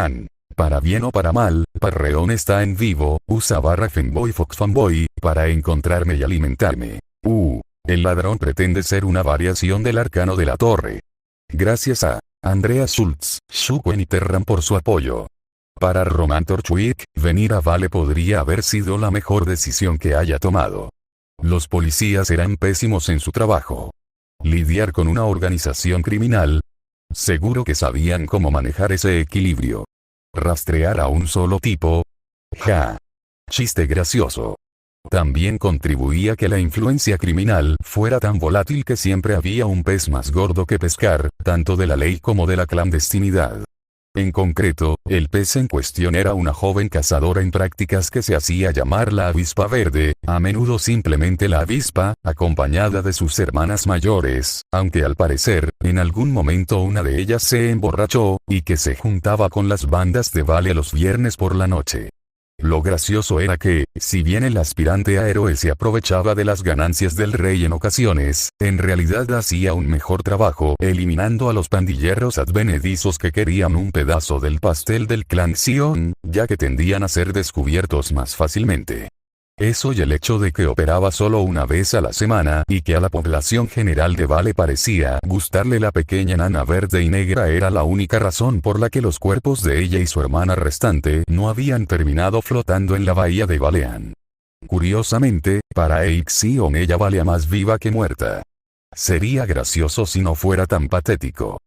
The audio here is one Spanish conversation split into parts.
Han. Para bien o para mal, Parreón está en vivo, usa barra Fanboy Fox Fanboy, para encontrarme y alimentarme. El ladrón pretende ser una variación del arcano de la torre. Gracias a Andrea Schultz, Shukwen y Terran por su apoyo. Para Roman Torchwick, venir a Vale podría haber sido la mejor decisión que haya tomado. Los policías eran pésimos en su trabajo. Lidiar con una organización criminal. Seguro que sabían cómo manejar ese equilibrio. Rastrear a un solo tipo. Ja. Chiste gracioso. También contribuía que la influencia criminal fuera tan volátil que siempre había un pez más gordo que pescar, tanto de la ley como de la clandestinidad. En concreto, el pez en cuestión era una joven cazadora en prácticas que se hacía llamar la avispa verde, a menudo simplemente la avispa, acompañada de sus hermanas mayores, aunque al parecer, en algún momento una de ellas se emborrachó, y que se juntaba con las bandas de Vale los viernes por la noche. Lo gracioso era que, si bien el aspirante a héroe se aprovechaba de las ganancias del rey en ocasiones, en realidad hacía un mejor trabajo eliminando a los pandilleros advenedizos que querían un pedazo del pastel del clan Sion, ya que tendían a ser descubiertos más fácilmente. Eso y el hecho de que operaba solo una vez a la semana y que a la población general de Vale parecía gustarle la pequeña nana verde y negra era la única razón por la que los cuerpos de ella y su hermana restante no habían terminado flotando en la bahía de Valean. Curiosamente, para Eixion ella valía más viva que muerta. Sería gracioso si no fuera tan patético.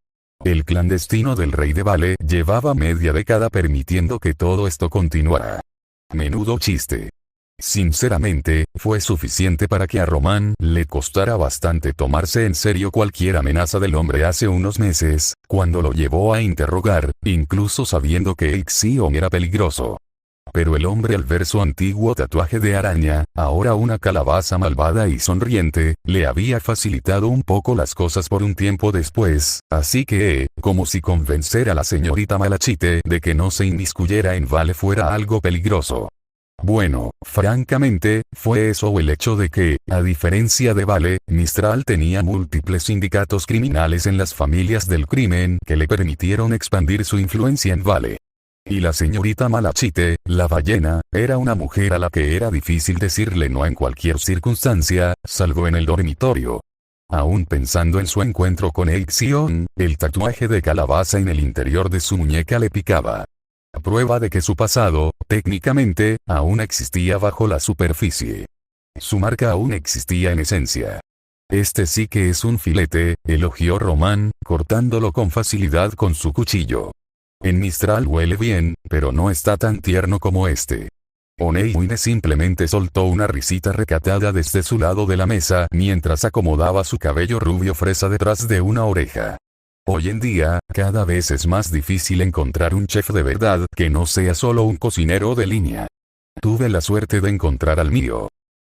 El clandestino del rey de Vale llevaba media década permitiendo que todo esto continuara. Menudo chiste. Sinceramente, fue suficiente para que a Roman le costara bastante tomarse en serio cualquier amenaza del hombre hace unos meses, cuando lo llevó a interrogar, incluso sabiendo que Eixion era peligroso. Pero el hombre al ver su antiguo tatuaje de araña, ahora una calabaza malvada y sonriente, le había facilitado un poco las cosas por un tiempo después, así que, como si convencer a la señorita Malachite de que no se inmiscuyera en Vale fuera algo peligroso. Bueno, francamente, fue eso o el hecho de que, a diferencia de Vale, Mistral tenía múltiples sindicatos criminales en las familias del crimen que le permitieron expandir su influencia en Vale. Y la señorita Malachite, la ballena, era una mujer a la que era difícil decirle no en cualquier circunstancia, salvo en el dormitorio. Aún pensando en su encuentro con Eixion, el tatuaje de calabaza en el interior de su muñeca le picaba. Prueba de que su pasado, técnicamente, aún existía bajo la superficie. Su marca aún existía en esencia. Este sí que es un filete, elogió Roman, cortándolo con facilidad con su cuchillo. En Mistral huele bien, pero no está tan tierno como este. Oneiwine simplemente soltó una risita recatada desde su lado de la mesa mientras acomodaba su cabello rubio fresa detrás de una oreja. Hoy en día, cada vez es más difícil encontrar un chef de verdad que no sea solo un cocinero de línea. Tuve la suerte de encontrar al mío.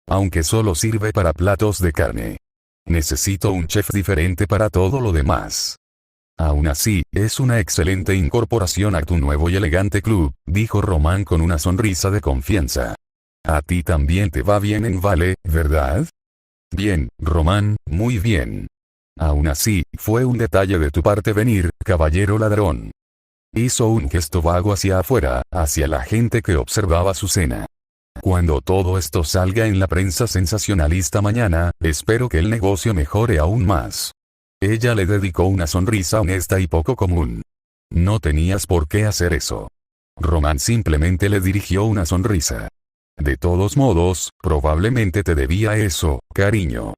Aunque solo sirve para platos de carne. Necesito un chef diferente para todo lo demás. Aún así, es una excelente incorporación a tu nuevo y elegante club, dijo Roman con una sonrisa de confianza. A ti también te va bien en Vale, ¿verdad? Bien, Roman, muy bien. Aún así, fue un detalle de tu parte venir, caballero ladrón. Hizo un gesto vago hacia afuera, hacia la gente que observaba su cena. Cuando todo esto salga en la prensa sensacionalista mañana, espero que el negocio mejore aún más. Ella le dedicó una sonrisa honesta y poco común. No tenías por qué hacer eso. Roman simplemente le dirigió una sonrisa. De todos modos, probablemente te debía eso, cariño.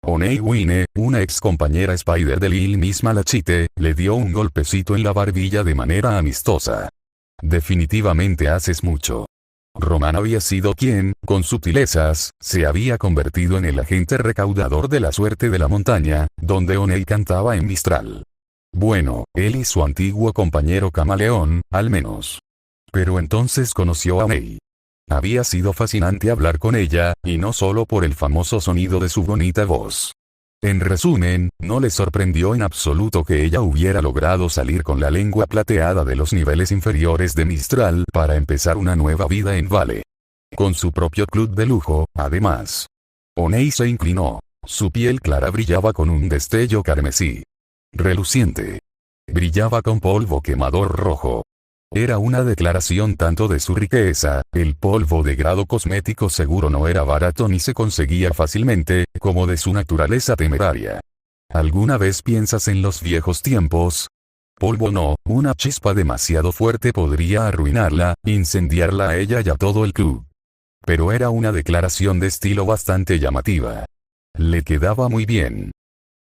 Oneiwine, una ex compañera Spider de Lil Miss Malachite, le dio un golpecito en la barbilla de manera amistosa. Definitivamente haces mucho. Roman había sido quien, con sutilezas, se había convertido en el agente recaudador de la suerte de la montaña, donde Onei cantaba en Mistral. Bueno, él y su antiguo compañero Camaleón, al menos. Pero entonces conoció a Onei. Había sido fascinante hablar con ella, y no solo por el famoso sonido de su bonita voz. En resumen, no le sorprendió en absoluto que ella hubiera logrado salir con la lengua plateada de los niveles inferiores de Mistral para empezar una nueva vida en Vale. Con su propio club de lujo, además. Onei se inclinó. Su piel clara brillaba con un destello carmesí. Reluciente. Brillaba con polvo quemador rojo. Era una declaración tanto de su riqueza, el polvo de grado cosmético seguro no era barato ni se conseguía fácilmente, como de su naturaleza temeraria. ¿Alguna vez piensas en los viejos tiempos? Polvo no, una chispa demasiado fuerte podría arruinarla, incendiarla a ella y a todo el club. Pero era una declaración de estilo bastante llamativa. Le quedaba muy bien.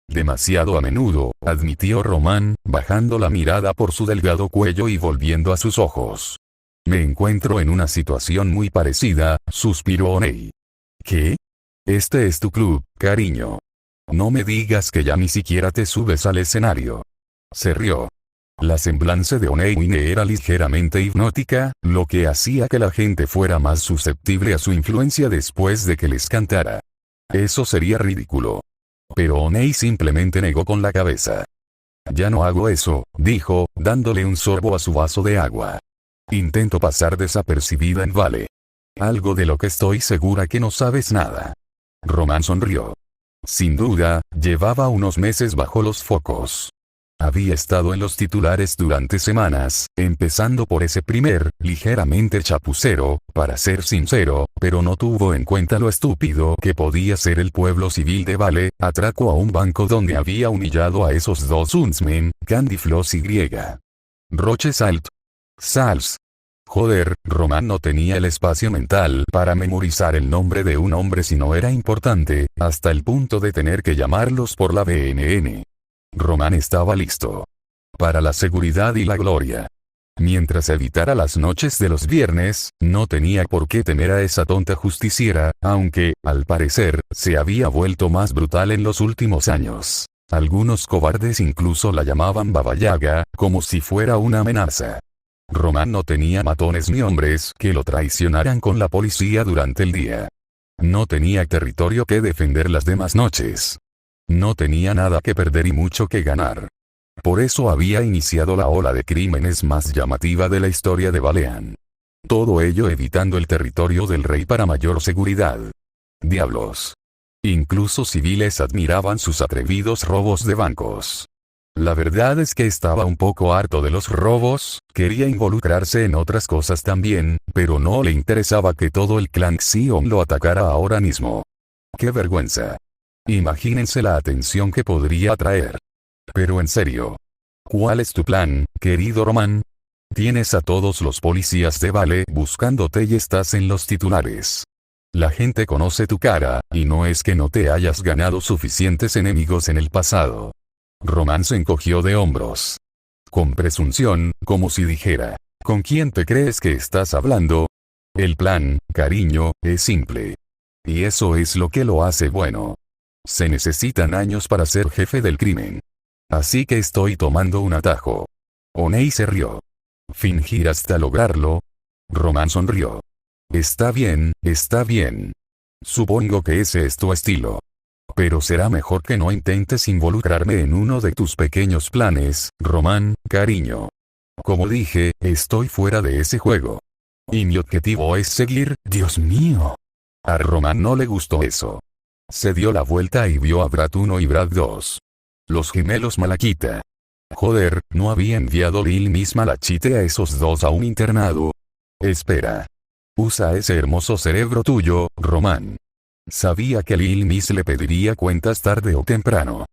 Demasiado a menudo, admitió Román, bajando la mirada por su delgado cuello y volviendo a sus ojos. Me encuentro en una situación muy parecida, suspiró Oney. ¿Qué? Este es tu club, cariño. No me digas que ya ni siquiera te subes al escenario. Se rió. La semblanza de Oney era ligeramente hipnótica, lo que hacía que la gente fuera más susceptible a su influencia después de que les cantara. Eso sería ridículo. Pero Oney simplemente negó con la cabeza. Ya no hago eso, dijo, dándole un sorbo a su vaso de agua. Intento pasar desapercibida en Vale. Algo de lo que estoy segura que no sabes nada. Román sonrió. Sin duda, llevaba unos meses bajo los focos. Había estado en los titulares durante semanas, empezando por ese primer, ligeramente chapucero, para ser sincero, pero no tuvo en cuenta lo estúpido que podía ser el pueblo civil de Vale, atraco a un banco donde había humillado a esos dos huntsmen, Candy Floss y Roche Sals. Joder, Román no tenía el espacio mental para memorizar el nombre de un hombre si no era importante, hasta el punto de tener que llamarlos por la BNN. Román estaba listo. Para la seguridad y la gloria. Mientras evitara las noches de los viernes, no tenía por qué temer a esa tonta justiciera, aunque, al parecer, se había vuelto más brutal en los últimos años. Algunos cobardes incluso la llamaban Baba Yaga, como si fuera una amenaza. Román no tenía matones ni hombres que lo traicionaran con la policía durante el día. No tenía territorio que defender las demás noches. No tenía nada que perder y mucho que ganar. Por eso había iniciado la ola de crímenes más llamativa de la historia de Baleán. Todo ello evitando el territorio del rey para mayor seguridad. Diablos. Incluso civiles admiraban sus atrevidos robos de bancos. La verdad es que estaba un poco harto de los robos, quería involucrarse en otras cosas también, pero no le interesaba que todo el clan Xion lo atacara ahora mismo. ¡Qué vergüenza! Imagínense la atención que podría atraer. Pero en serio. ¿Cuál es tu plan, querido Román? Tienes a todos los policías de Vale buscándote y estás en los titulares. La gente conoce tu cara, y no es que no te hayas ganado suficientes enemigos en el pasado. Román se encogió de hombros. Con presunción, como si dijera, ¿con quién te crees que estás hablando? El plan, cariño, es simple. Y eso es lo que lo hace bueno. Se necesitan años para ser jefe del crimen. Así que estoy tomando un atajo. Oney se rió. ¿Fingir hasta lograrlo? Román sonrió. Está bien, está bien. Supongo que ese es tu estilo. Pero será mejor que no intentes involucrarme en uno de tus pequeños planes, Román, cariño. Como dije, estoy fuera de ese juego. Y mi objetivo es seguir, Dios mío. A Román no le gustó eso. Se dio la vuelta y vio a Brad 1 y Brad 2. Los gemelos Malaquita. Joder, ¿no había enviado Lil Miss Malachite a esos dos a un internado? Espera. Usa ese hermoso cerebro tuyo, Román. Sabía que Lil Miss le pediría cuentas tarde o temprano.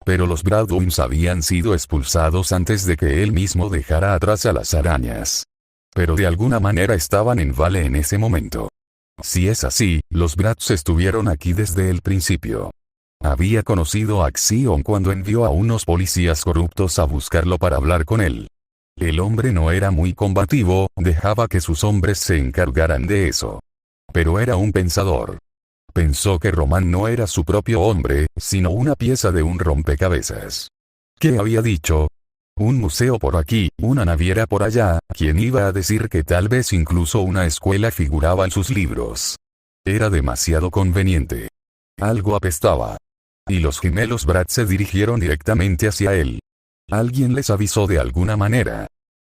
Pero los Bradwins habían sido expulsados antes de que él mismo dejara atrás a las arañas. Pero de alguna manera estaban en Vale en ese momento. Si es así, los Brads estuvieron aquí desde el principio. Había conocido a Xion cuando envió a unos policías corruptos a buscarlo para hablar con él. El hombre no era muy combativo, dejaba que sus hombres se encargaran de eso. Pero era un pensador. Pensó que Román no era su propio hombre, sino una pieza de un rompecabezas. ¿Qué había dicho? Un museo por aquí, una naviera por allá, ¿quién iba a decir que tal vez incluso una escuela figuraba en sus libros? Era demasiado conveniente. Algo apestaba. Y los gemelos Brad se dirigieron directamente hacia él. Alguien les avisó de alguna manera.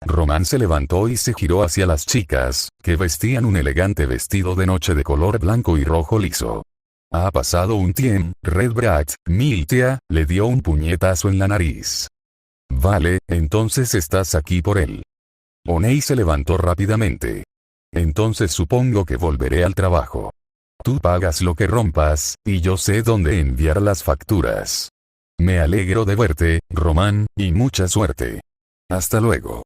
Román se levantó y se giró hacia las chicas, que vestían un elegante vestido de noche de color blanco y rojo liso. Ha pasado un tiempo, Red Brat, Miltia, le dio un puñetazo en la nariz. Vale, entonces estás aquí por él. Onei se levantó rápidamente. Entonces supongo que volveré al trabajo. Tú pagas lo que rompas, y yo sé dónde enviar las facturas. Me alegro de verte, Román, y mucha suerte. Hasta luego.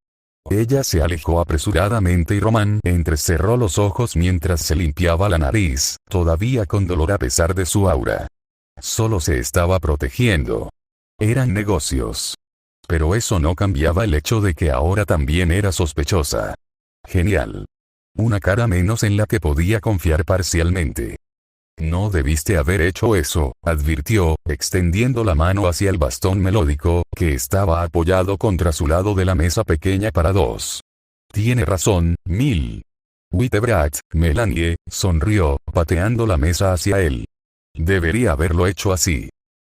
Ella se alejó apresuradamente y Román entrecerró los ojos mientras se limpiaba la nariz, todavía con dolor a pesar de su aura. Solo se estaba protegiendo. Eran negocios. Pero eso no cambiaba el hecho de que ahora también era sospechosa. Genial. Una cara menos en la que podía confiar parcialmente. No debiste haber hecho eso, advirtió, extendiendo la mano hacia el bastón melódico, que estaba apoyado contra su lado de la mesa pequeña para dos. Tiene razón, Mil. Witebrat, Melanie, sonrió, pateando la mesa hacia él. Debería haberlo hecho así.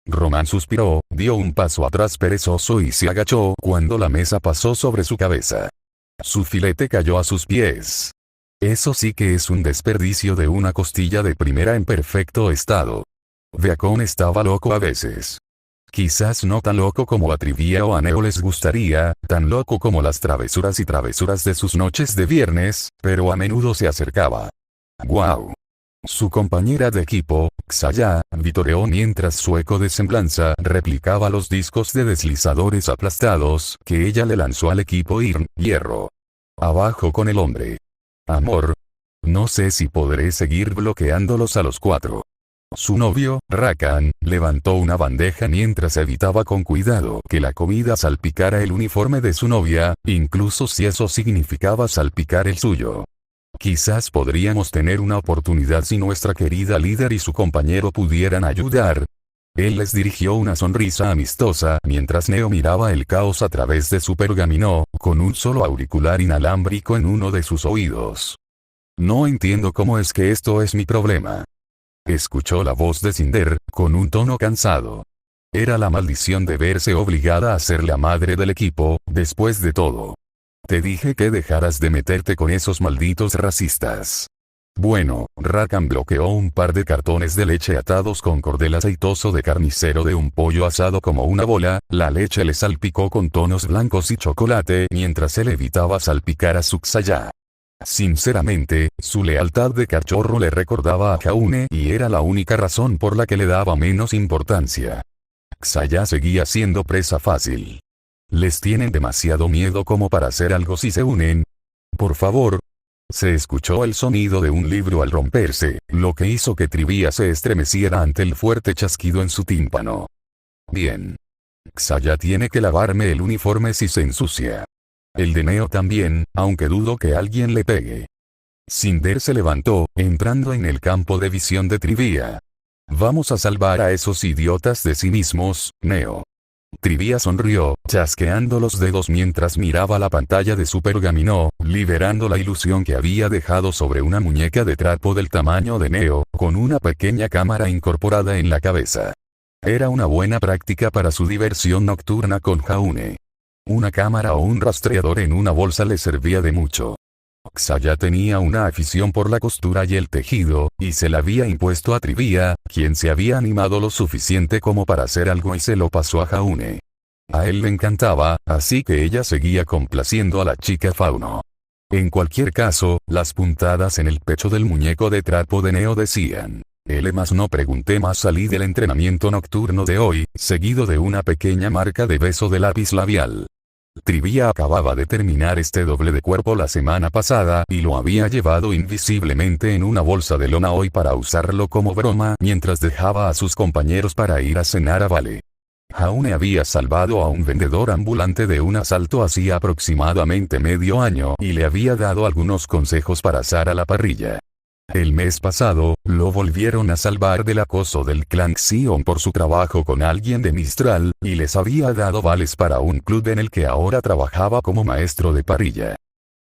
Román suspiró, dio un paso atrás perezoso y se agachó cuando la mesa pasó sobre su cabeza. Su filete cayó a sus pies. Eso sí que es un desperdicio de una costilla de primera en perfecto estado. Beacon estaba loco a veces. Quizás no tan loco como a Trivia o a Neo les gustaría, tan loco como las travesuras y travesuras de sus noches de viernes, pero a menudo se acercaba. ¡Guau! Su compañera de equipo, Xaya, vitoreó mientras su eco de semblanza replicaba los discos de deslizadores aplastados que ella le lanzó al equipo Hierro. Abajo con el hombre. Amor. No sé si podré seguir bloqueándolos a los cuatro. Su novio, Rakan, levantó una bandeja mientras evitaba con cuidado que la comida salpicara el uniforme de su novia, incluso si eso significaba salpicar el suyo. Quizás podríamos tener una oportunidad si nuestra querida líder y su compañero pudieran ayudar. Él les dirigió una sonrisa amistosa mientras Neo miraba el caos a través de su pergamino, con un solo auricular inalámbrico en uno de sus oídos. No entiendo cómo es que esto es mi problema. Escuchó la voz de Cinder, con un tono cansado. Era la maldición de verse obligada a ser la madre del equipo, después de todo. Te dije que dejaras de meterte con esos malditos racistas. Bueno, Rakan bloqueó un par de cartones de leche atados con cordel aceitoso de carnicero de un pollo asado como una bola, la leche le salpicó con tonos blancos y chocolate mientras él evitaba salpicar a su Xaya. Sinceramente, su lealtad de cachorro le recordaba a Jaune y era la única razón por la que le daba menos importancia. Xaya seguía siendo presa fácil. Les tienen demasiado miedo como para hacer algo si se unen. Por favor. Se escuchó el sonido de un libro al romperse, lo que hizo que Trivia se estremeciera ante el fuerte chasquido en su tímpano. Bien. Xaya tiene que lavarme el uniforme si se ensucia. El de Neo también, aunque dudo que alguien le pegue. Cinder se levantó, entrando en el campo de visión de Trivia. Vamos a salvar a esos idiotas de sí mismos, Neo. Trivia sonrió, chasqueando los dedos mientras miraba la pantalla de su pergamino, liberando la ilusión que había dejado sobre una muñeca de trapo del tamaño de Neo, con una pequeña cámara incorporada en la cabeza. Era una buena práctica para su diversión nocturna con Jaune. Una cámara o un rastreador en una bolsa le servía de mucho. Xaya tenía una afición por la costura y el tejido, y se la había impuesto a Trivia, quien se había animado lo suficiente como para hacer algo y se lo pasó a Jaune. A él le encantaba, así que ella seguía complaciendo a la chica Fauno. En cualquier caso, las puntadas en el pecho del muñeco de trapo de Neo decían: más no pregunté más. Salí del entrenamiento nocturno de hoy, seguido de una pequeña marca de beso de lápiz labial. Trivia acababa de terminar este doble de cuerpo la semana pasada y lo había llevado invisiblemente en una bolsa de lona hoy para usarlo como broma mientras dejaba a sus compañeros para ir a cenar a Vale. Jaune había salvado a un vendedor ambulante de un asalto hacía aproximadamente medio año y le había dado algunos consejos para asar a la parrilla. El mes pasado, lo volvieron a salvar del acoso del clan Xion por su trabajo con alguien de Mistral, y les había dado vales para un club en el que ahora trabajaba como maestro de parrilla.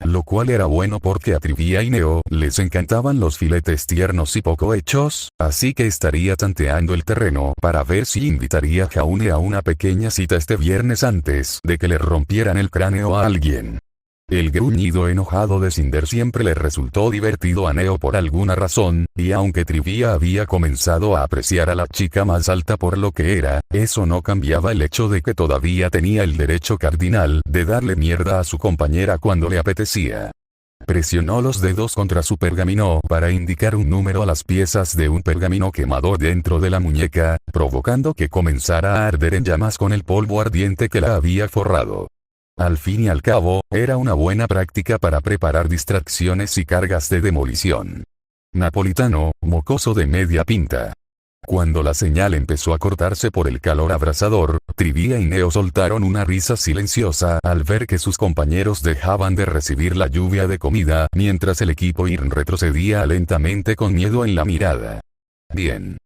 Lo cual era bueno porque a Trivia y Neo les encantaban los filetes tiernos y poco hechos, así que estaría tanteando el terreno para ver si invitaría a Jaune a una pequeña cita este viernes antes de que le rompieran el cráneo a alguien. El gruñido enojado de Cinder siempre le resultó divertido a Neo por alguna razón, y aunque Trivia había comenzado a apreciar a la chica más alta por lo que era, eso no cambiaba el hecho de que todavía tenía el derecho cardinal de darle mierda a su compañera cuando le apetecía. Presionó los dedos contra su pergamino para indicar un número a las piezas de un pergamino quemado dentro de la muñeca, provocando que comenzara a arder en llamas con el polvo ardiente que la había forrado. Al fin y al cabo, era una buena práctica para preparar distracciones y cargas de demolición. Napolitano, mocoso de media pinta. Cuando la señal empezó a cortarse por el calor abrasador, Trivia y Neo soltaron una risa silenciosa al ver que sus compañeros dejaban de recibir la lluvia de comida mientras el equipo IRN retrocedía lentamente con miedo en la mirada. Bien.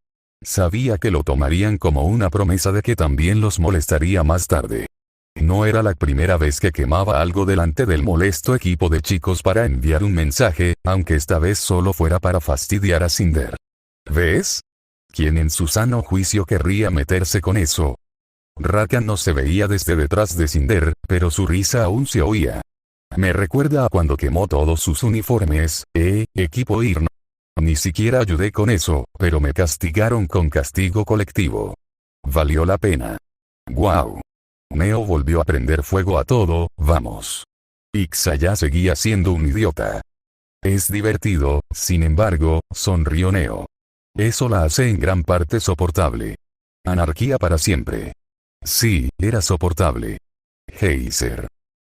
Sabía que lo tomarían como una promesa de que también los molestaría más tarde. No era la primera vez que quemaba algo delante del molesto equipo de chicos para enviar un mensaje, aunque esta vez solo fuera para fastidiar a Cinder. ¿Ves? ¿Quién en su sano juicio querría meterse con eso? Rakan no se veía desde detrás de Cinder, pero su risa aún se oía. Me recuerda a cuando quemó todos sus uniformes, equipo IRN. Ni siquiera ayudé con eso, pero me castigaron con castigo colectivo. Valió la pena. ¡Guau! Neo volvió a prender fuego a todo, vamos. Ixaya seguía siendo un idiota. Es divertido, sin embargo, sonrió Neo. Eso la hace en gran parte soportable. Anarquía para siempre. Sí, era soportable. Geyser.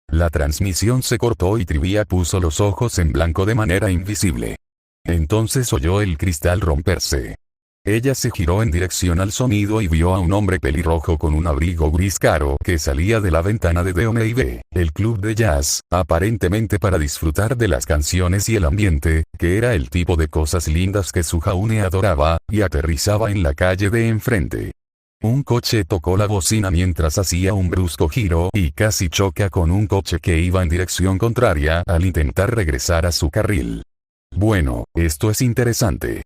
La transmisión se cortó y Trivia puso los ojos en blanco de manera invisible. Entonces oyó el cristal romperse. Ella se giró en dirección al sonido y vio a un hombre pelirrojo con un abrigo gris claro que salía de la ventana de D&B, el club de jazz, aparentemente para disfrutar de las canciones y el ambiente, que era el tipo de cosas lindas que su Jaune adoraba, y aterrizaba en la calle de enfrente. Un coche tocó la bocina mientras hacía un brusco giro y casi choca con un coche que iba en dirección contraria al intentar regresar a su carril. Bueno, esto es interesante.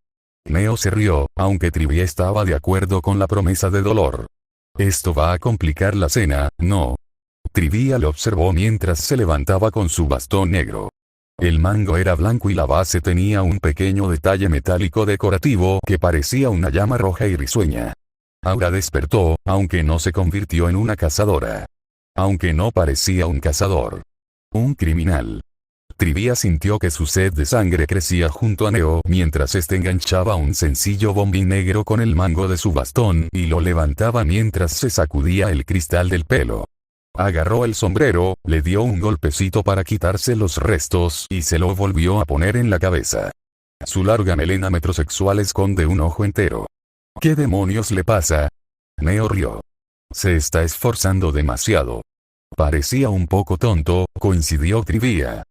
Neo se rió, aunque Trivia estaba de acuerdo con la promesa de dolor. Esto va a complicar la cena, ¿no? Trivia lo observó mientras se levantaba con su bastón negro. El mango era blanco y la base tenía un pequeño detalle metálico decorativo que parecía una llama roja y risueña. Aura despertó, aunque no se convirtió en una cazadora. Aunque no parecía un cazador. Un criminal. Trivia sintió que su sed de sangre crecía junto a Neo mientras este enganchaba un sencillo bombín negro con el mango de su bastón y lo levantaba mientras se sacudía el cristal del pelo. Agarró el sombrero, le dio un golpecito para quitarse los restos y se lo volvió a poner en la cabeza. Su larga melena metrosexual esconde un ojo entero. ¿Qué demonios le pasa? Neo rió. Se está esforzando demasiado. Parecía un poco tonto, coincidió Trivia.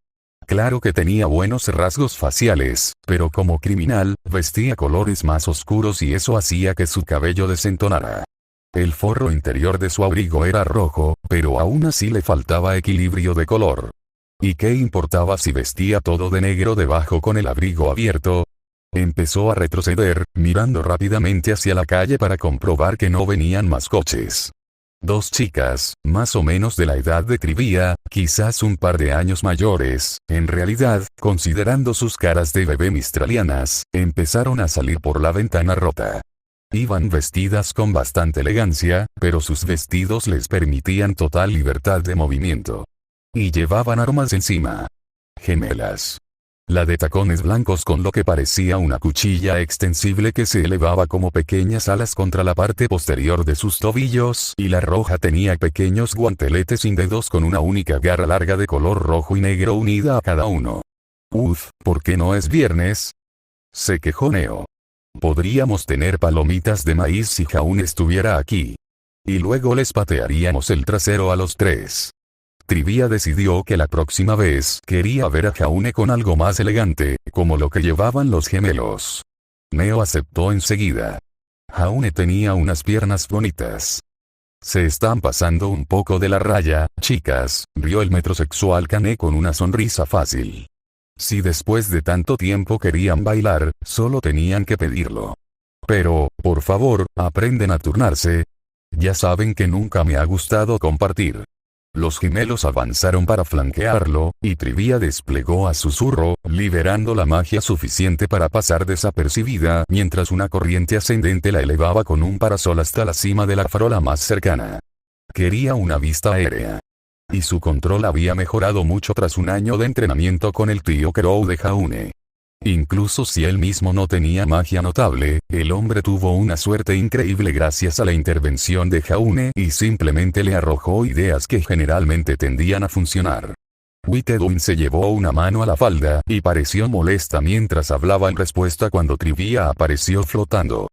Claro que tenía buenos rasgos faciales, pero como criminal, vestía colores más oscuros y eso hacía que su cabello desentonara. El forro interior de su abrigo era rojo, pero aún así le faltaba equilibrio de color. ¿Y qué importaba si vestía todo de negro debajo con el abrigo abierto? Empezó a retroceder, mirando rápidamente hacia la calle para comprobar que no venían más coches. Dos chicas, más o menos de la edad de Trivia, quizás un par de años mayores, en realidad, considerando sus caras de bebé mistralianas, empezaron a salir por la ventana rota. Iban vestidas con bastante elegancia, pero sus vestidos les permitían total libertad de movimiento. Y llevaban armas encima. Gemelas. La de tacones blancos con lo que parecía una cuchilla extensible que se elevaba como pequeñas alas contra la parte posterior de sus tobillos y la roja tenía pequeños guanteletes sin dedos con una única garra larga de color rojo y negro unida a cada uno. ¿Por qué no es viernes? Se quejó Neo. Podríamos tener palomitas de maíz si Jaune estuviera aquí. Y luego les patearíamos el trasero a los tres. Trivia decidió que la próxima vez quería ver a Jaune con algo más elegante, como lo que llevaban los gemelos. Neo aceptó enseguida. Jaune tenía unas piernas bonitas. Se están pasando un poco de la raya, chicas, rió el metrosexual Kane con una sonrisa fácil. Si después de tanto tiempo querían bailar, solo tenían que pedirlo. Pero, por favor, aprenden a turnarse. Ya saben que nunca me ha gustado compartir. Los gemelos avanzaron para flanquearlo, y Trivia desplegó a Susurro, liberando la magia suficiente para pasar desapercibida mientras una corriente ascendente la elevaba con un parasol hasta la cima de la farola más cercana. Quería una vista aérea. Y su control había mejorado mucho tras un año de entrenamiento con el tío Crow de Jaune. Incluso si él mismo no tenía magia notable, el hombre tuvo una suerte increíble gracias a la intervención de Jaune y simplemente le arrojó ideas que generalmente tendían a funcionar. Whitedwin se llevó una mano a la falda y pareció molesta mientras hablaba en respuesta cuando Trivia apareció flotando.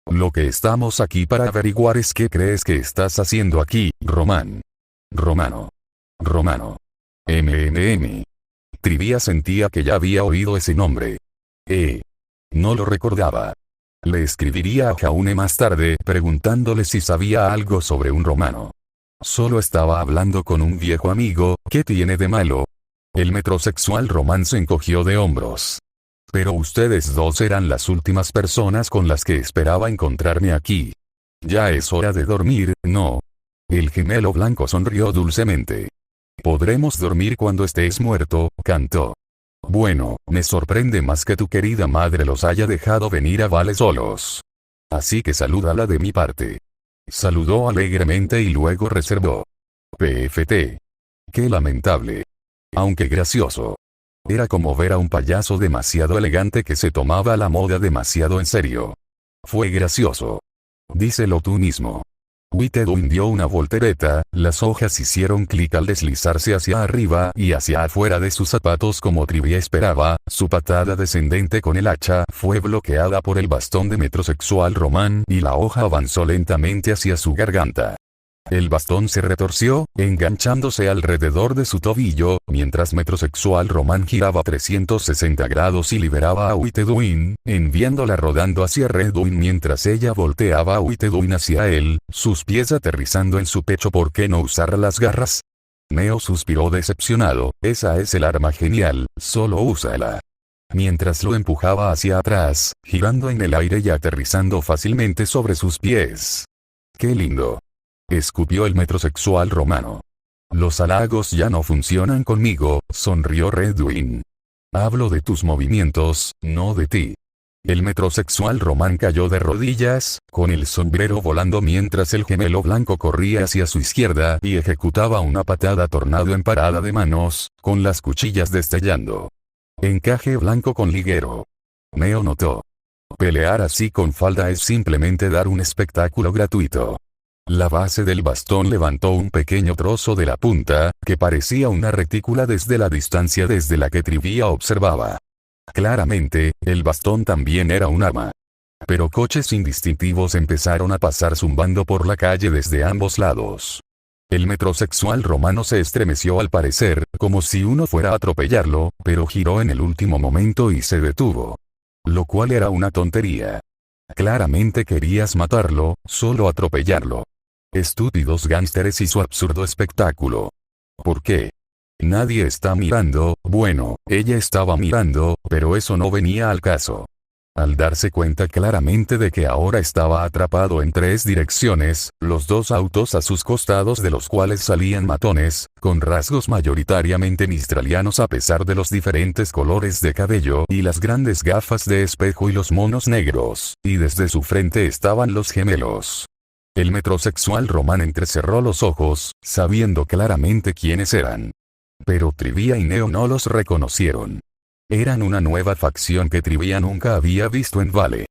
Lo que estamos aquí para averiguar es qué crees que estás haciendo aquí, Romano. Trivia sentía que ya había oído ese nombre. No lo recordaba. Le escribiría a Jaune más tarde preguntándole si sabía algo sobre un romano. Solo estaba hablando con un viejo amigo, ¿qué tiene de malo? El metrosexual Román se encogió de hombros. Pero ustedes dos eran las últimas personas con las que esperaba encontrarme aquí. Ya es hora de dormir, ¿no? El gemelo blanco sonrió dulcemente. Podremos dormir cuando estés muerto, cantó. Bueno, me sorprende más que tu querida madre los haya dejado venir a Vale solos. Así que salúdala de mi parte. Saludó alegremente y luego reservó. PFT. Qué lamentable. Aunque gracioso. Era como ver a un payaso demasiado elegante que se tomaba la moda demasiado en serio. Fue gracioso. Díselo tú mismo. Whitedwin dio una voltereta, las hojas hicieron clic al deslizarse hacia arriba y hacia afuera de sus zapatos como Trivia esperaba, su patada descendente con el hacha fue bloqueada por el bastón de metrosexual Román y la hoja avanzó lentamente hacia su garganta. El bastón se retorció, enganchándose alrededor de su tobillo, mientras metrosexual Román giraba 360 grados y liberaba a Whitedwin, enviándola rodando hacia Redwin mientras ella volteaba a Whitedwin hacia él, sus pies aterrizando en su pecho. ¿Por qué no usar las garras? Neo suspiró decepcionado, esa es el arma genial, solo úsala. Mientras lo empujaba hacia atrás, girando en el aire y aterrizando fácilmente sobre sus pies. ¡Qué lindo! Escupió el metrosexual romano. Los halagos ya no funcionan conmigo, sonrió Redwin. Hablo de tus movimientos, no de ti. El metrosexual Román cayó de rodillas, con el sombrero volando mientras el gemelo blanco corría hacia su izquierda y ejecutaba una patada tornado en parada de manos, con las cuchillas destellando. Encaje blanco con liguero. Neo notó. Pelear así con falda es simplemente dar un espectáculo gratuito. La base del bastón levantó un pequeño trozo de la punta, que parecía una retícula desde la distancia desde la que Trivia observaba. Claramente, el bastón también era un arma. Pero coches indistintivos empezaron a pasar zumbando por la calle desde ambos lados. El metrosexual romano se estremeció al parecer, como si uno fuera a atropellarlo, pero giró en el último momento y se detuvo. Lo cual era una tontería. Claramente querías matarlo, solo atropellarlo. Estúpidos gánsteres y su absurdo espectáculo. ¿Por qué? Nadie está mirando, bueno, ella estaba mirando, pero eso no venía al caso. Al darse cuenta claramente de que ahora estaba atrapado en 3 direcciones, los 2 autos a sus costados de los cuales salían matones, con rasgos mayoritariamente mistralianos a pesar de los diferentes colores de cabello y las grandes gafas de espejo y los monos negros, y desde su frente estaban los gemelos. El metrosexual Román entrecerró los ojos, sabiendo claramente quiénes eran. Pero Trivia y Neo no los reconocieron. Eran una nueva facción que Trivia nunca había visto en Vale.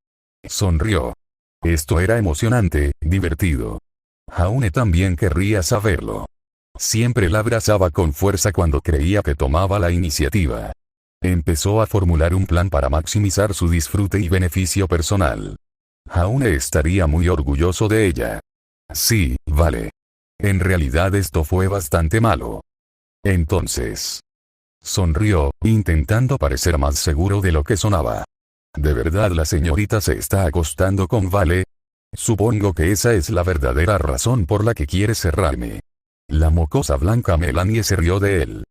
Sonrió. Esto era emocionante, divertido. Jaune también querría saberlo. Siempre la abrazaba con fuerza cuando creía que tomaba la iniciativa. Empezó a formular un plan para maximizar su disfrute y beneficio personal. Jaune estaría muy orgulloso de ella. Sí, vale. En realidad esto fue bastante malo. Entonces. Sonrió, intentando parecer más seguro de lo que sonaba. ¿De verdad la señorita se está acostando con Vale? Supongo que esa es la verdadera razón por la que quiere cerrarme. La mocosa blanca Melanie se rió de él.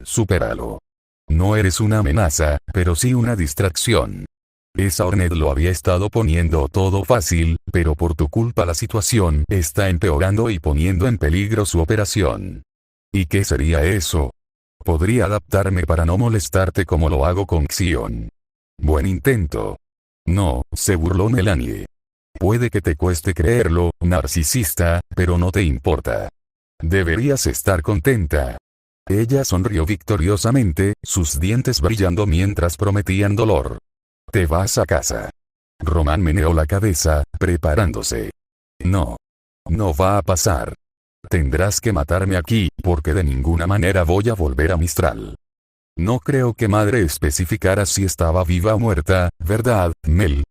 Supéralo. No eres una amenaza, pero sí una distracción. Esa Hornet lo había estado poniendo todo fácil, pero por tu culpa la situación está empeorando y poniendo en peligro su operación. ¿Y qué sería eso? Podría adaptarme para no molestarte como lo hago con Xion. Buen intento. No, se burló Melanie. Puede que te cueste creerlo, narcisista, pero no te importa. Deberías estar contenta. Ella sonrió victoriosamente, sus dientes brillando mientras prometían dolor. Te vas a casa. Román meneó la cabeza, preparándose. No. No va a pasar. Tendrás que matarme aquí, porque de ninguna manera voy a volver a Mistral. No creo que madre especificara si estaba viva o muerta, ¿verdad, Mel?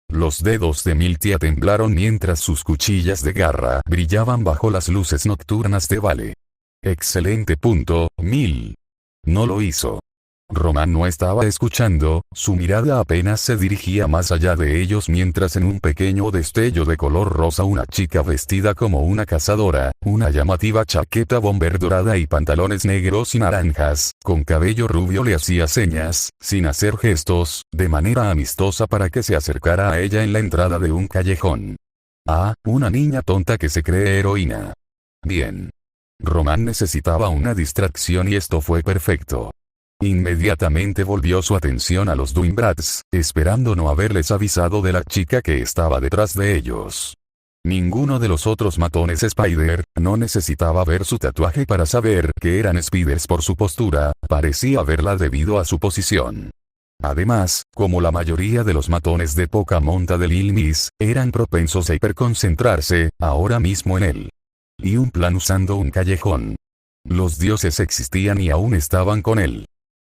Los dedos de Miltia temblaron mientras sus cuchillas de garra brillaban bajo las luces nocturnas de Vale. Excelente punto, Mil. No lo hizo. Román no estaba escuchando, su mirada apenas se dirigía más allá de ellos mientras en un pequeño destello de color rosa una chica vestida como una cazadora, una llamativa chaqueta bomber dorada y pantalones negros y naranjas, con cabello rubio le hacía señas, sin hacer gestos, de manera amistosa para que se acercara a ella en la entrada de un callejón. Ah, una niña tonta que se cree heroína. Bien. Román necesitaba una distracción y esto fue perfecto. Inmediatamente volvió su atención a los Dwinbrats, esperando no haberles avisado de la chica que estaba detrás de ellos. Ninguno de los otros matones Spider, no necesitaba ver su tatuaje para saber que eran Spiders por su postura, parecía verla debido a su posición. Además, como la mayoría de los matones de poca monta de Lil Miss, eran propensos a hiperconcentrarse, ahora mismo en él. Y un plan usando un callejón. Los dioses existían y aún estaban con él.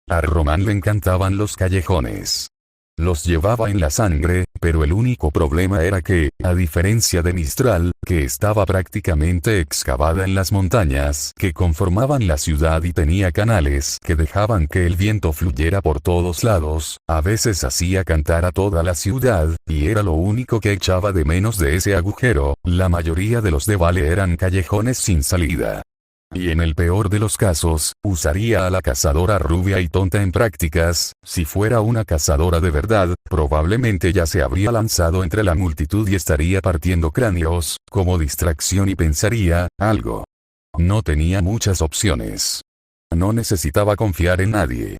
A Román le encantaban los callejones. Los llevaba en la sangre, pero el único problema era que, a diferencia de Mistral, que estaba prácticamente excavada en las montañas que conformaban la ciudad y tenía canales que dejaban que el viento fluyera por todos lados, a veces hacía cantar a toda la ciudad, y era lo único que echaba de menos de ese agujero. La mayoría de los de Vale eran callejones sin salida. Y en el peor de los casos, usaría a la cazadora rubia y tonta en prácticas. Si fuera una cazadora de verdad, probablemente ya se habría lanzado entre la multitud y estaría partiendo cráneos, como distracción y pensaría, algo. No tenía muchas opciones. No necesitaba confiar en nadie.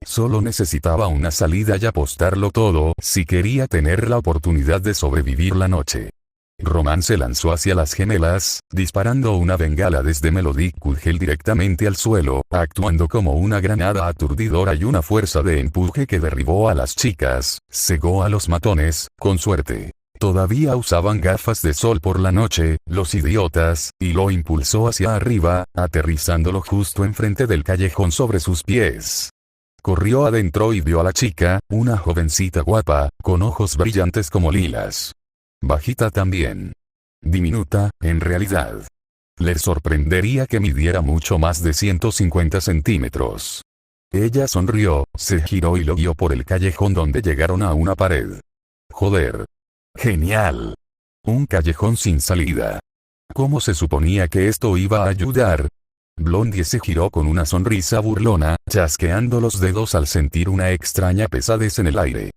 Solo necesitaba una salida y apostarlo todo si quería tener la oportunidad de sobrevivir la noche. Román se lanzó hacia las gemelas, disparando una bengala desde Melodic Kudgel directamente al suelo, actuando como una granada aturdidora y una fuerza de empuje que derribó a las chicas, cegó a los matones, con suerte. Todavía usaban gafas de sol por la noche, los idiotas, y lo impulsó hacia arriba, aterrizándolo justo enfrente del callejón sobre sus pies. Corrió adentro y vio a la chica, una jovencita guapa, con ojos brillantes como lilas. Bajita también. Diminuta, en realidad. Le sorprendería que midiera mucho más de 150 centímetros. Ella sonrió, se giró y lo guió por el callejón donde llegaron a una pared. Joder. Genial. Un callejón sin salida. ¿Cómo se suponía que esto iba a ayudar? Blondie se giró con una sonrisa burlona, chasqueando los dedos al sentir una extraña pesadez en el aire.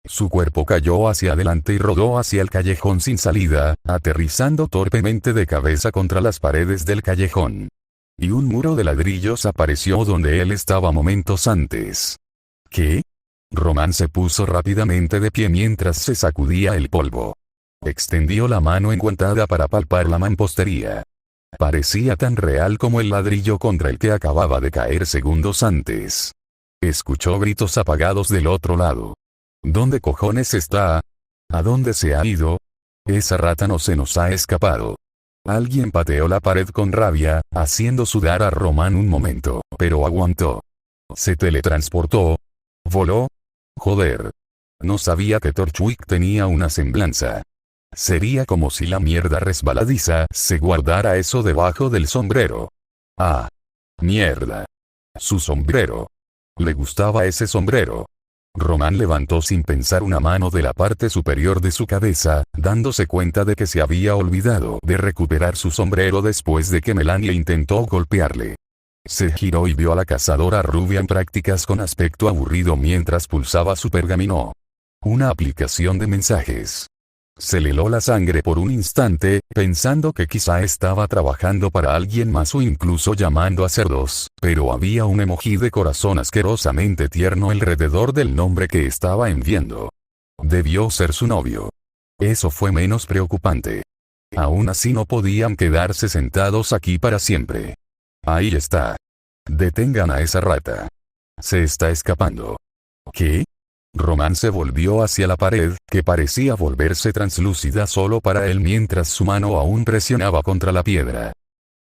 Su cuerpo cayó hacia adelante y rodó hacia el callejón sin salida, aterrizando torpemente de cabeza contra las paredes del callejón. Y un muro de ladrillos apareció donde él estaba momentos antes. ¿Qué? Román se puso rápidamente de pie mientras se sacudía el polvo. Extendió la mano enguantada para palpar la mampostería. Parecía tan real como el ladrillo contra el que acababa de caer segundos antes. Escuchó gritos apagados del otro lado. ¿Dónde cojones está? ¿A dónde se ha ido? Esa rata no se nos ha escapado. Alguien pateó la pared con rabia, haciendo sudar a Román un momento, pero aguantó. Se teletransportó. ¿Voló? Joder. No sabía que Torchwick tenía una semblanza. Sería como si la mierda resbaladiza se guardara eso debajo del sombrero. Ah. Mierda. Su sombrero. Le gustaba ese sombrero. Román levantó sin pensar una mano de la parte superior de su cabeza, dándose cuenta de que se había olvidado de recuperar su sombrero después de que Melanie intentó golpearle. Se giró y vio a la cazadora rubia en prácticas con aspecto aburrido mientras pulsaba su pergamino. Una aplicación de mensajes. Se le heló la sangre por un instante, pensando que quizá estaba trabajando para alguien más o incluso llamando a cerdos, pero había un emoji de corazón asquerosamente tierno alrededor del nombre que estaba enviando. Debió ser su novio. Eso fue menos preocupante. Aún así no podían quedarse sentados aquí para siempre. Ahí está. Detengan a esa rata. Se está escapando. ¿Qué? Román se volvió hacia la pared, que parecía volverse translúcida solo para él mientras su mano aún presionaba contra la piedra.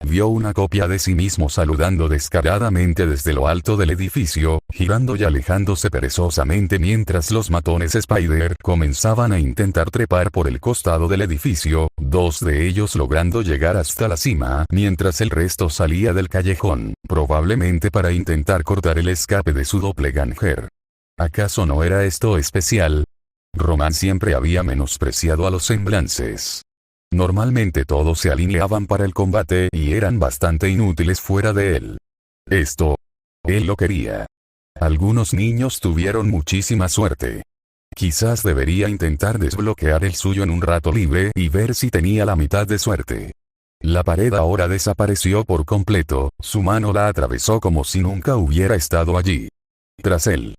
Vio una copia de sí mismo saludando descaradamente desde lo alto del edificio, girando y alejándose perezosamente mientras los matones Spider comenzaban a intentar trepar por el costado del edificio, dos de ellos logrando llegar hasta la cima mientras el resto salía del callejón, probablemente para intentar cortar el escape de su doppelganger. ¿Acaso no era esto especial? Román siempre había menospreciado a los semblances. Normalmente todos se alineaban para el combate y eran bastante inútiles fuera de él. Esto. Él lo quería. Algunos niños tuvieron muchísima suerte. Quizás debería intentar desbloquear el suyo en un rato libre y ver si tenía la mitad de suerte. La pared ahora desapareció por completo, su mano la atravesó como si nunca hubiera estado allí. Tras él.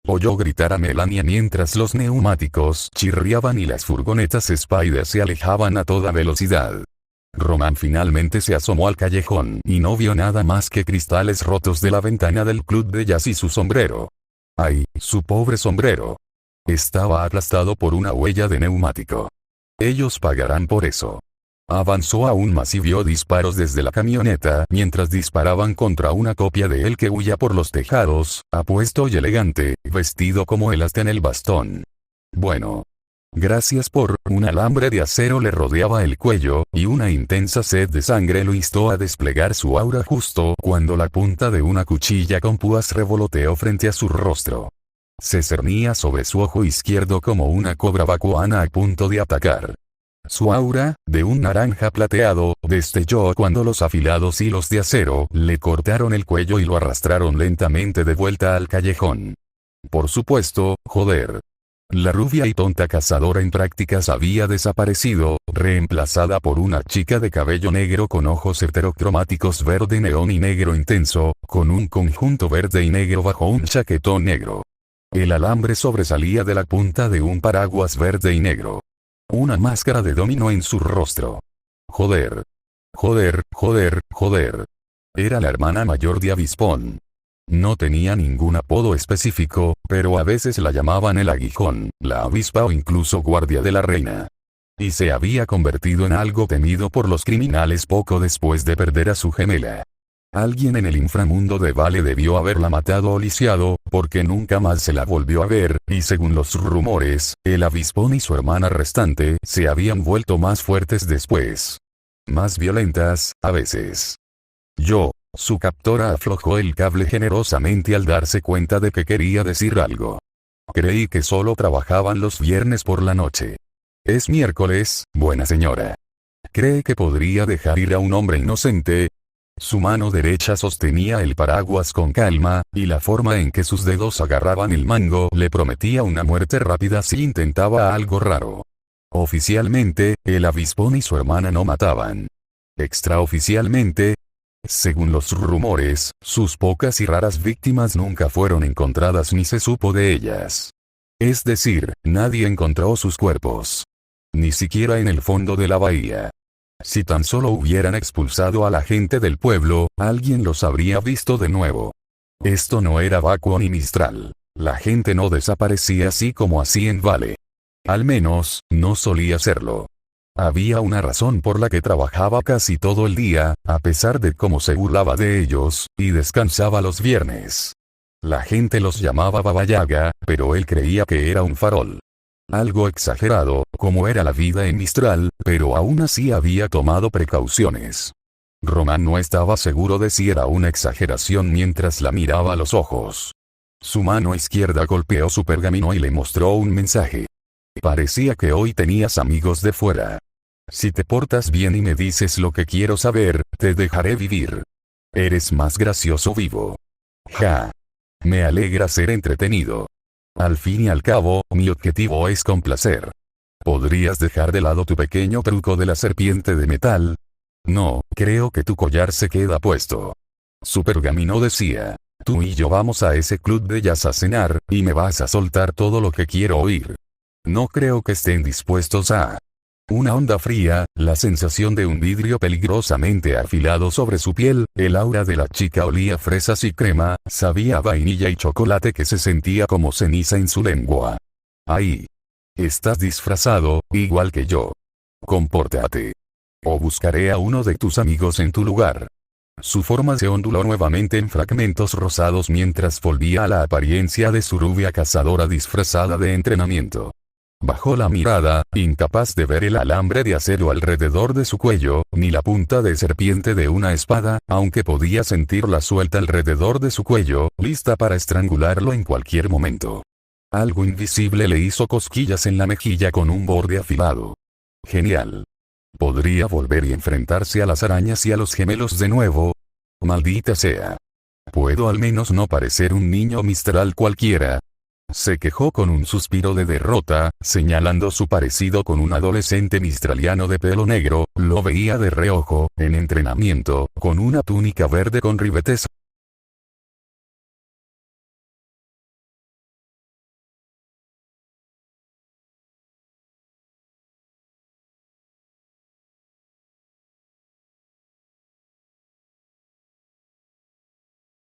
Oyó gritar a Melania mientras los neumáticos chirriaban y las furgonetas Spider se alejaban a toda velocidad. Román finalmente se asomó al callejón y no vio nada más que cristales rotos de la ventana del club de jazz y su sombrero. ¡Ay, su pobre sombrero! Estaba aplastado por una huella de neumático. Ellos pagarán por eso. Avanzó aún más y vio disparos desde la camioneta mientras disparaban contra una copia de él que huía por los tejados, apuesto y elegante, vestido como el asta en el bastón. Bueno. Gracias por, un alambre de acero le rodeaba el cuello, y una intensa sed de sangre lo instó a desplegar su aura justo cuando la punta de una cuchilla con púas revoloteó frente a su rostro. Se cernía sobre su ojo izquierdo como una cobra vacuana a punto de atacar. Su aura, de un naranja plateado, destelló cuando los afilados hilos de acero le cortaron el cuello y lo arrastraron lentamente de vuelta al callejón. Por supuesto, joder. La rubia y tonta cazadora en prácticas había desaparecido, reemplazada por una chica de cabello negro con ojos heterocromáticos verde neón y negro intenso, con un conjunto verde y negro bajo un chaquetón negro. El alambre sobresalía de la punta de un paraguas verde y negro. Una máscara de dominó en su rostro. Joder. Joder, joder, joder. Era la hermana mayor de Avispón. No tenía ningún apodo específico, pero a veces la llamaban el aguijón, la avispa o incluso guardia de la reina. Y se había convertido en algo temido por los criminales poco después de perder a su gemela. Alguien en el inframundo de Vale debió haberla matado o lisiado, porque nunca más se la volvió a ver, y según los rumores, el avispón y su hermana restante se habían vuelto más fuertes después. Más violentas, a veces. Su captora aflojó el cable generosamente al darse cuenta de que quería decir algo. Creí que solo trabajaban los viernes por la noche. Es miércoles, buena señora. ¿Cree que podría dejar ir a un hombre inocente? Su mano derecha sostenía el paraguas con calma, y la forma en que sus dedos agarraban el mango le prometía una muerte rápida si intentaba algo raro. Oficialmente, el avispón y su hermana no mataban. Extraoficialmente, según los rumores, sus pocas y raras víctimas nunca fueron encontradas ni se supo de ellas. Es decir, nadie encontró sus cuerpos. Ni siquiera en el fondo de la bahía. Si tan solo hubieran expulsado a la gente del pueblo, alguien los habría visto de nuevo. Esto no era Vacuo ni Mistral. La gente no desaparecía así como así en Vale. Al menos, no solía serlo. Había una razón por la que trabajaba casi todo el día, a pesar de cómo se burlaba de ellos, y descansaba los viernes. La gente los llamaba Baba Yaga, pero él creía que era un farol. Algo exagerado, como era la vida en Mistral, pero aún así había tomado precauciones. Román no estaba seguro de si era una exageración mientras la miraba a los ojos. Su mano izquierda golpeó su pergamino y le mostró un mensaje. Parecía que hoy tenías amigos de fuera. Si te portas bien y me dices lo que quiero saber, te dejaré vivir. Eres más gracioso vivo. Ja. Me alegra ser entretenido. Al fin y al cabo, mi objetivo es complacer. ¿Podrías dejar de lado tu pequeño truco de la serpiente de metal? No, creo que tu collar se queda puesto. Su pergamino decía: tú y yo vamos a ese club de jazz a cenar, y me vas a soltar todo lo que quiero oír. No creo que estén dispuestos a... Una onda fría, la sensación de un vidrio peligrosamente afilado sobre su piel, el aura de la chica olía a fresas y crema, sabía a vainilla y chocolate que se sentía como ceniza en su lengua. Ahí. Estás disfrazado, igual que yo. Compórtate. O buscaré a uno de tus amigos en tu lugar. Su forma se onduló nuevamente en fragmentos rosados mientras volvía a la apariencia de su rubia cazadora disfrazada de entrenamiento. Bajó la mirada, incapaz de ver el alambre de acero alrededor de su cuello, ni la punta de serpiente de una espada, aunque podía sentirla suelta alrededor de su cuello, lista para estrangularlo en cualquier momento. Algo invisible le hizo cosquillas en la mejilla con un borde afilado. Genial. ¿Podría volver y enfrentarse a las arañas y a los gemelos de nuevo? Maldita sea. ¿Puedo al menos no parecer un niño mistral cualquiera? Se quejó con un suspiro de derrota, señalando su parecido con un adolescente mistraliano de pelo negro. Lo veía de reojo, en entrenamiento, con una túnica verde con ribetes,